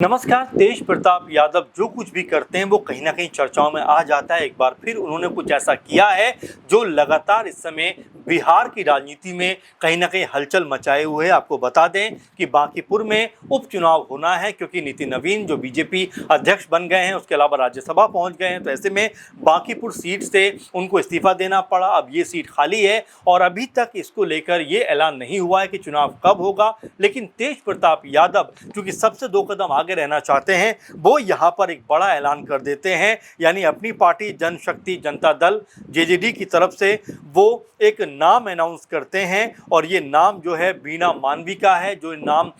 नमस्कार। तेज प्रताप यादव जो कुछ भी करते हैं वो कहीं ना कहीं चर्चाओं में आ जाता है। एक बार फिर उन्होंने कुछ ऐसा किया है जो लगातार इस समय बिहार की राजनीति में कहीं ना कहीं हलचल मचाए हुए है। आपको बता दें कि बांकीपुर में उपचुनाव होना है क्योंकि नितिन नवीन जो बीजेपी अध्यक्ष बन गए हैं, उसके अलावा राज्यसभा पहुंच गए हैं, तो ऐसे में बांकीपुर सीट से उनको इस्तीफा देना पड़ा। अब ये सीट खाली है और अभी तक इसको लेकर ये ऐलान नहीं हुआ है कि चुनाव कब होगा। लेकिन तेज प्रताप यादव चूंकि सबसे दो कदम आगे रहना चाहते हैं, वो यहाँ पर एक बड़ा ऐलान कर देते हैं, यानी अपनी पार्टी जनशक्ति जनता दल जेजेडी की तरफ से वो एक नाम अनाउंस करते हैं और ये नाम जो है बीणा मानवी का है, जो नाम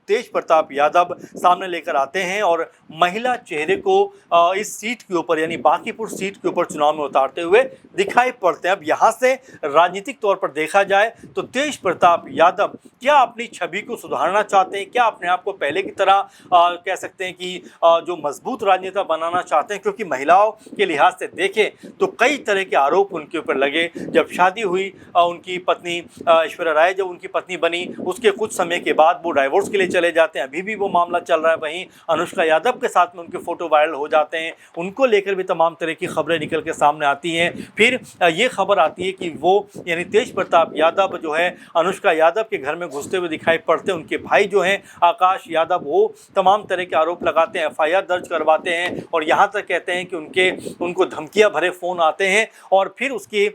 तेज प्रताप यादव सामने लेकर आते हैं और महिला चेहरे को इस सीट के ऊपर यानी बांकीपुर सीट के ऊपर चुनाव में उतारते हुए दिखाई पड़ते हैं। अब यहाँ से राजनीतिक तौर पर देखा जाए तो तेज प्रताप यादव क्या अपनी छवि को सुधारना चाहते हैं, क्या अपने आप को पहले की तरह कह सकते हैं कि जो मजबूत राजनेता बनाना चाहते हैं, क्योंकि महिलाओं के लिहाज से देखें तो कई तरह के आरोप उनके ऊपर लगे। जब शादी हुई उनकी पत्नी ऐश्वर्या राय जब उनकी पत्नी बनी, उसके कुछ समय के बाद वो डाइवोर्स के लिए चले जाते हैं। अभी भी वो मामला चल रहा है। वहीं अनुष्का यादव के साथ में उनके फोटो वायरल हो जाते हैं, उनको लेकर भी तमाम तरह की खबरें निकल के सामने आती हैं। फिर ये खबर आती है कि वो यानी तेज प्रताप यादव जो है अनुष्का यादव के घर में घुसते हुए दिखाई पड़ते हैं। उनके भाई जो हैं आकाश यादव, वो तमाम तरह के आरोप लगाते हैं, एफआईआर दर्ज करवाते हैं और यहाँ तक कहते हैं कि उनको धमकियां भरे फ़ोन आते हैं। और फिर उसकी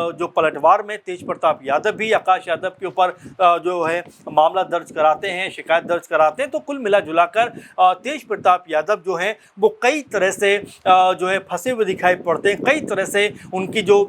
जो पलटवार में तेज प्रताप यादव भी आकाश यादव के ऊपर जो है मामला दर्ज कराते हैं, शिकायत दर्ज कराते हैं। तो कुल मिला जुलाकर तेज प्रताप यादव जो हैं वो कई तरह से जो है फंसे हुए दिखाई पड़ते हैं। कई तरह से उनकी जो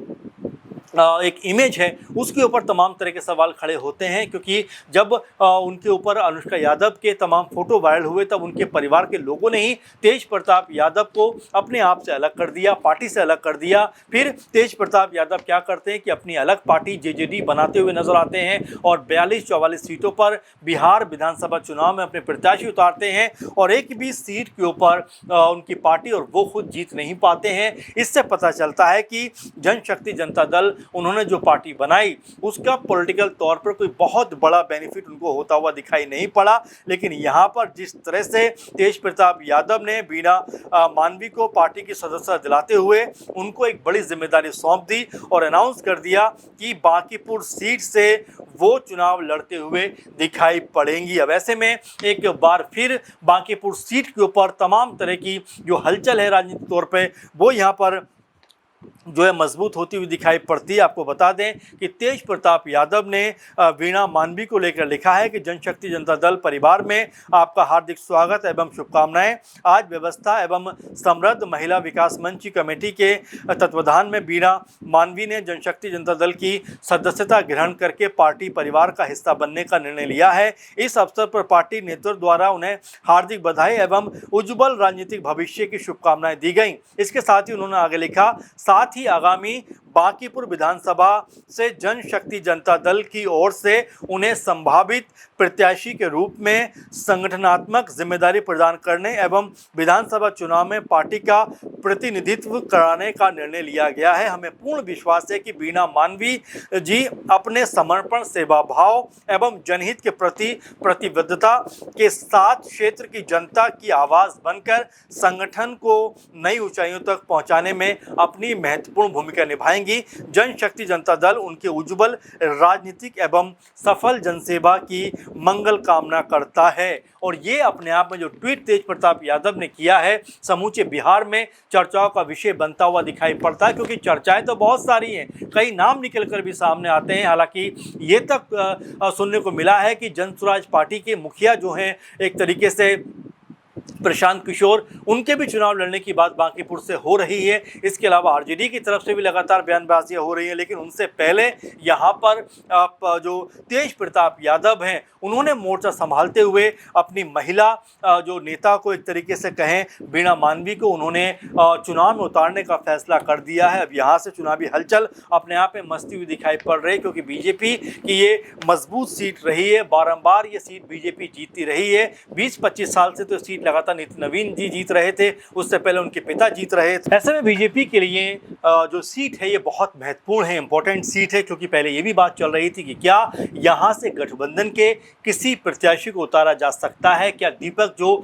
एक इमेज है उसके ऊपर तमाम तरह के सवाल खड़े होते हैं, क्योंकि जब उनके ऊपर अनुष्का यादव के तमाम फोटो वायरल हुए तब उनके परिवार के लोगों ने ही तेज प्रताप यादव को अपने आप से अलग कर दिया, पार्टी से अलग कर दिया। फिर तेज प्रताप यादव क्या करते हैं कि अपनी अलग पार्टी जेजेडी बनाते हुए नजर आते हैं और 42-44 सीटों पर बिहार विधानसभा चुनाव में अपने प्रत्याशी उतारते हैं और एक भी सीट के ऊपर उनकी पार्टी और वो खुद जीत नहीं पाते हैं। इससे पता चलता है कि जनशक्ति जनता दल उन्होंने जो पार्टी बनाई उसका पॉलिटिकल तौर पर कोई बहुत बड़ा बेनिफिट उनको होता हुआ दिखाई नहीं पड़ा। लेकिन यहाँ पर जिस तरह से तेज प्रताप यादव ने बीणा मानवी को पार्टी की सदस्यता दिलाते हुए उनको एक बड़ी जिम्मेदारी सौंप दी और अनाउंस कर दिया कि बांकीपुर सीट से वो चुनाव लड़ते हुए दिखाई पड़ेंगी। अब ऐसे में एक बार फिर बांकीपुर सीट के ऊपर तमाम तरह की जो हलचल है राजनीतिक तौर पर वो यहाँ पर जो है मजबूत होती हुई दिखाई पड़ती है। आपको बता दें कि तेज प्रताप यादव ने बीणा मानवी को लेकर लिखा है कि जनशक्ति जनता दल परिवार में आपका हार्दिक स्वागत एवं शुभकामनाएं। आज व्यवस्था एवं समृद्ध महिला विकास मंच की कमेटी के तत्वाधान में बीणा मानवी ने जनशक्ति जनता दल की सदस्यता ग्रहण करके पार्टी परिवार का हिस्सा बनने का निर्णय लिया है। इस अवसर पर पार्टी नेतृत्व द्वारा उन्हें हार्दिक बधाई एवं उज्ज्वल राजनीतिक भविष्य की शुभकामनाएं दी गई। इसके साथ ही उन्होंने आगे लिखा, साथ ही आगामी बांकीपुर विधानसभा से जनशक्ति जनता दल की ओर से उन्हें संभावित प्रत्याशी के रूप में संगठनात्मक जिम्मेदारी प्रदान करने एवं विधानसभा चुनाव में पार्टी का प्रतिनिधित्व कराने का निर्णय लिया गया है। हमें पूर्ण विश्वास है कि बीणा मानवी जी अपने समर्पण, सेवा भाव एवं जनहित के प्रति प्रतिबद्धता के साथ क्षेत्र की जनता की आवाज़ बनकर संगठन को नई ऊंचाइयों तक पहुंचाने में अपनी महत्वपूर्ण भूमिका निभाएंगी। जनशक्ति जनता दल उनके उज्ज्वल राजनीतिक एवं सफल जनसेवा की मंगल कामना करता है। और ये अपने आप में जो ट्वीट तेज प्रताप यादव ने किया है समूचे बिहार में चर्चाओं का विषय बनता हुआ दिखाई पड़ता है, क्योंकि चर्चाएं तो बहुत सारी हैं, कई नाम निकल कर भी सामने आते हैं। हालांकि ये तक सुनने को मिला है कि जन स्वराज पार्टी के मुखिया जो हैं एक तरीके से प्रशांत किशोर, उनके भी चुनाव लड़ने की बात बांकीपुर से हो रही है। इसके अलावा आरजेडी की तरफ से भी लगातार बयानबाजियां हो रही हैं। लेकिन उनसे पहले यहाँ पर जो तेज प्रताप यादव हैं उन्होंने मोर्चा संभालते हुए अपनी महिला जो नेता को एक तरीके से कहें बीणा मानवी को उन्होंने चुनाव में उतारने का फैसला कर दिया है। अब यहाँ से चुनावी हलचल अपने आप में मस्ती हुई दिखाई पड़ रही है, क्योंकि बीजेपी की ये मजबूत सीट रही है, बारंबार ये सीट बीजेपी जीतती रही है। 20-25 साल से तो सीट लगातार नितिन नवीन जी जीत रहे थे, उससे पहले उनके पिता जीत रहे थे। ऐसे में बीजेपी के लिए जो सीट है ये बहुत महत्वपूर्ण है, इंपॉर्टेंट सीट है, क्योंकि पहले ये भी बात चल रही थी कि क्या यहाँ से गठबंधन के किसी प्रत्याशी को उतारा जा सकता है, क्या दीपक जो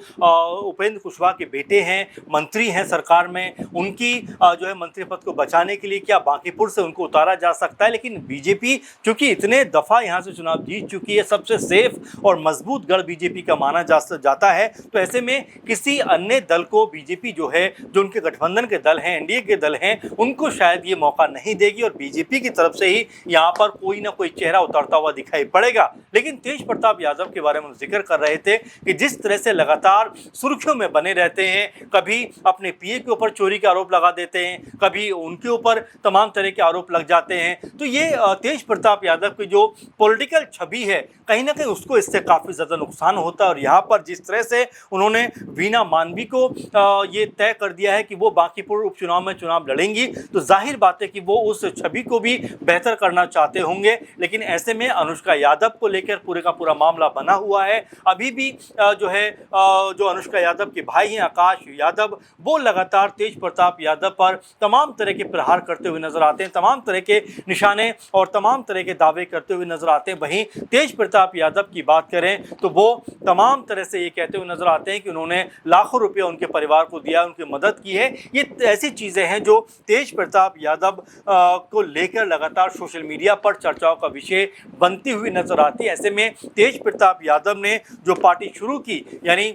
उपेंद्र कुशवाहा के बेटे हैं, मंत्री हैं सरकार में, उनकी जो है मंत्री पद को बचाने के लिए क्या बांकीपुर से उनको उतारा जा सकता है। लेकिन बीजेपी चूंकि इतने दफा यहाँ से चुनाव जीत चुकी है, सबसे सेफ और मजबूत गढ़ बीजेपी का माना जाता है, तो ऐसे में किसी अन्य दल को बीजेपी जो है, जो उनके गठबंधन के दल हैं, एनडीए के दल हैं, उनको शायद ये मौका नहीं देगी और बीजेपी की तरफ से ही यहाँ पर कोई ना कोई चेहरा उतरता हुआ दिखाई पड़ेगा। लेकिन तेज प्रताप यादव के बारे में जिक्र कर रहे थे कि जिस तरह से लगातार सुर्खियों में बने रहते हैं, कभी अपने पीए के ऊपर चोरी का आरोप लगा देते हैं, कभी उनके ऊपर तमाम तरह के आरोप लग जाते हैं, तो ये तेज प्रताप यादव की जो पॉलिटिकल छवि है कहीं ना कहीं उसको इससे काफ़ी ज़्यादा नुकसान होता है। और यहाँ पर जिस तरह से उन्होंने वीणा मानवी को ये तय कर दिया है कि वो बांकीपुर उपचुनाव में चुनाव लड़ेंगी, तो जाहिर बात है कि वो उस छवि को भी बेहतर करना चाहते होंगे। लेकिन ऐसे में अनुष्का यादव को लेकर पूरे का पूरा मामला बना हुआ है। अभी भी जो अनुष्का यादव के भाई हैं आकाश यादव, वो लगातार तेज प्रताप यादव पर तमाम तरह के प्रहार करते हुए नजर आते हैं, तमाम तरह के निशाने और तमाम तरह के दावे करते हुए नजर आते हैं। वहीं तेज प्रताप यादव की बात करें तो वो तमाम तरह से ये कहते हुए नजर आते हैं कि उन्होंने लाखों रुपया उनके परिवार को दिया, उनकी मदद की है। ये ऐसी चीज़ें हैं जो तेज प्रताप यादव को लेकर लगातार सोशल मीडिया पर चर्चाओं का विषय बनती हुई नजर आती है। ऐसे में तेज प्रताप यादव ने जो पार्टी शुरू की, यानी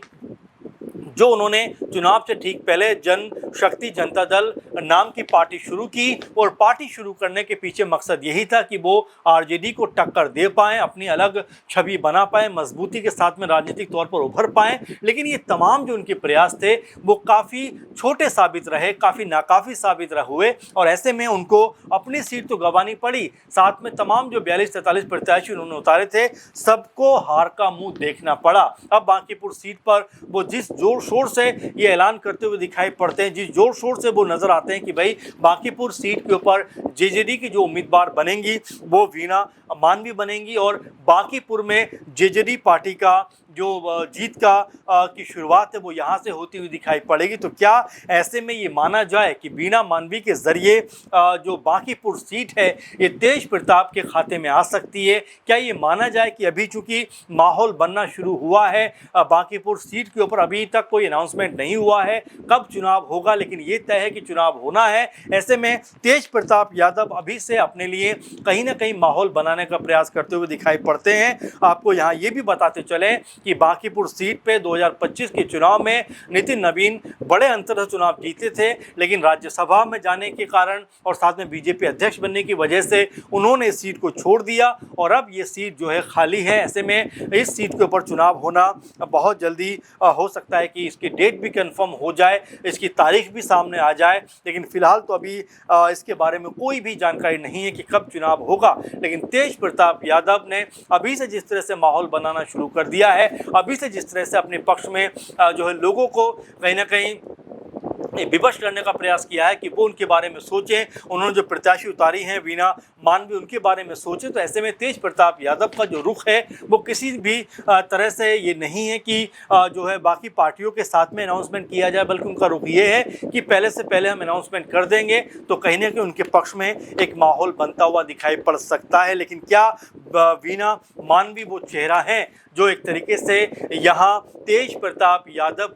जो उन्होंने चुनाव से ठीक पहले जनशक्ति जनता दल नाम की पार्टी शुरू की, और पार्टी शुरू करने के पीछे मकसद यही था कि वो आरजेडी को टक्कर दे पाएँ, अपनी अलग छवि बना पाएँ, मजबूती के साथ में राजनीतिक तौर पर उभर पाएँ। लेकिन ये तमाम जो उनके प्रयास थे वो काफ़ी छोटे साबित रहे, काफ़ी नाकाफ़ी साबित हुए, और ऐसे में उनको अपनी सीट तो गंवानी पड़ी, साथ में तमाम जो 42-43 प्रत्याशी उन्होंने उतारे थे सबको हार का मुँह देखना पड़ा। अब बांकीपुर सीट पर वो जिस जोर शोर से ये ऐलान करते हुए दिखाई पड़ते हैं, जिस जोर शोर से वो नजर आते हैं कि भाई बांकीपुर सीट के ऊपर जेजेडी की जो उम्मीदवार बनेंगी वो वीणा मानवी बनेंगी, और बांकीपुर में जेजेडी पार्टी का जो जीत की शुरुआत है वो यहाँ से होती हुई दिखाई पड़ेगी। तो क्या ऐसे में ये माना जाए कि वीणा मानवी के जरिए जो बांकीपुर सीट है ये तेज प्रताप के खाते में आ सकती है? क्या ये माना जाए कि अभी चूंकि माहौल बनना शुरू हुआ है, बांकीपुर सीट के ऊपर अभी तक कोई अनाउंसमेंट नहीं हुआ है कब चुनाव होगा, लेकिन ये तय है कि चुनाव होना है। ऐसे में तेज प्रताप यादव अभी से अपने लिए कहीं ना कहीं माहौल बनाने का प्रयास करते हुए दिखाई पड़ते हैं। आपको यहाँ ये भी बताते चले कि बांकीपुर सीट पे 2025 के चुनाव में नितिन नवीन बड़े अंतर से चुनाव जीते थे, लेकिन राज्यसभा में जाने के कारण और साथ में बीजेपी अध्यक्ष बनने की वजह से उन्होंने इस सीट को छोड़ दिया, और अब ये सीट जो है खाली है। ऐसे में इस सीट के ऊपर चुनाव होना बहुत जल्दी हो सकता है कि इसकी डेट भी कंफर्म हो जाए, इसकी तारीख भी सामने आ जाए, लेकिन फिलहाल तो अभी इसके बारे में कोई भी जानकारी नहीं है कि कब चुनाव होगा। लेकिन तेज प्रताप यादव ने अभी से जिस तरह से माहौल बनाना शुरू कर दिया है, अभी से जिस तरह से अपने पक्ष में जो है लोगों को कहीं ना कहीं विवश करने का प्रयास किया है कि वो उनके बारे में सोचें, उन्होंने जो प्रत्याशी उतारी हैं वीणा मानवी उनके बारे में सोचें। तो ऐसे में तेज प्रताप यादव का जो रुख है वो किसी भी तरह से ये नहीं है कि जो है बाकी पार्टियों के साथ में अनाउंसमेंट किया जाए, बल्कि उनका रुख ये है कि पहले से पहले हम अनाउंसमेंट कर देंगे तो कहीं ना कहीं उनके पक्ष में एक माहौल बनता हुआ दिखाई पड़ सकता है। लेकिन क्या वीणा मानवी वो चेहरा है जो एक तरीके से यहाँ तेज प्रताप यादव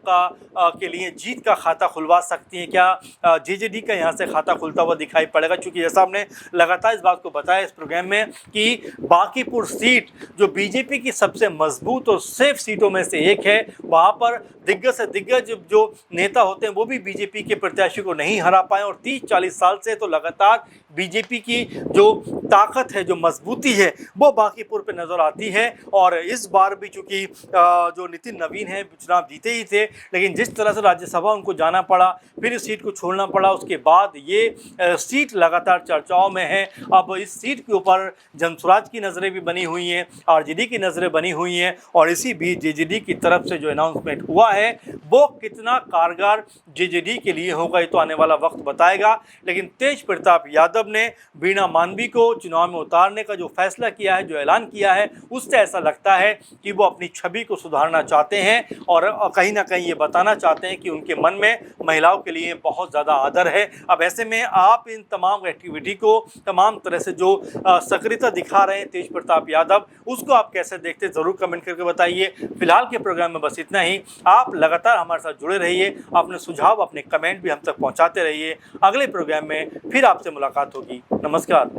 के लिए जीत का खाता खुलवा सकती हैं? क्या जेजेडी का यहाँ से खाता खुलता हुआ दिखाई पड़ेगा? क्योंकि जैसा हमने लगातार इस बात को बताया इस प्रोग्राम में कि बांकीपुर सीट जो बीजेपी की सबसे मजबूत और सेफ सीटों में से एक है, वहाँ पर दिग्गज से दिग्गज जो नेता होते हैं वो भी बीजेपी के प्रत्याशी को नहीं हरा पाए, और 30-40 साल से तो लगातार बीजेपी की जो ताकत है, जो मजबूती है, वो बांकीपुर पे नज़र आती है। और इस बार भी चूँकि जो नितिन नवीन है चुनाव जीते ही थे, लेकिन जिस तरह से राज्यसभा उनको जाना पड़ा, फिर इस सीट को छोड़ना पड़ा, उसके बाद ये सीट लगातार चर्चाओं में है। अब अब इस सीट के ऊपर जनसुराज की नज़रें भी बनी हुई हैं, आरजेडी की नज़रें बनी हुई हैं और इसी बीच जेजेडी की तरफ से जो अनाउंसमेंट हुआ है वो कितना कारगर जेजेडी के लिए होगा ये तो आने वाला वक्त बताएगा। लेकिन तेज प्रताप यादव ने वीणा मानवी को चुनाव में उतारने का जो फैसला किया है, जो ऐलान किया है, उससे ऐसा लगता है कि वो अपनी छवि को सुधारना चाहते हैं और कहीं ना कहीं ये बताना चाहते हैं कि उनके मन में महिलाओं के लिए बहुत ज़्यादा आदर है। अब ऐसे में आप इन तमाम एक्टिविटी को, तमाम तरह से जो सक्रियता दिखा रहे हैं तेज प्रताप यादव, उसको आप कैसे देखते हैं ज़रूर कमेंट करके बताइए। फिलहाल के प्रोग्राम में बस इतना ही। आप लगातार हमारे साथ जुड़े रहिए, अपने सुझाव, अपने कमेंट भी हम तक पहुंचाते रहिए। अगले प्रोग्राम में फिर आपसे मुलाकात होगी। नमस्कार।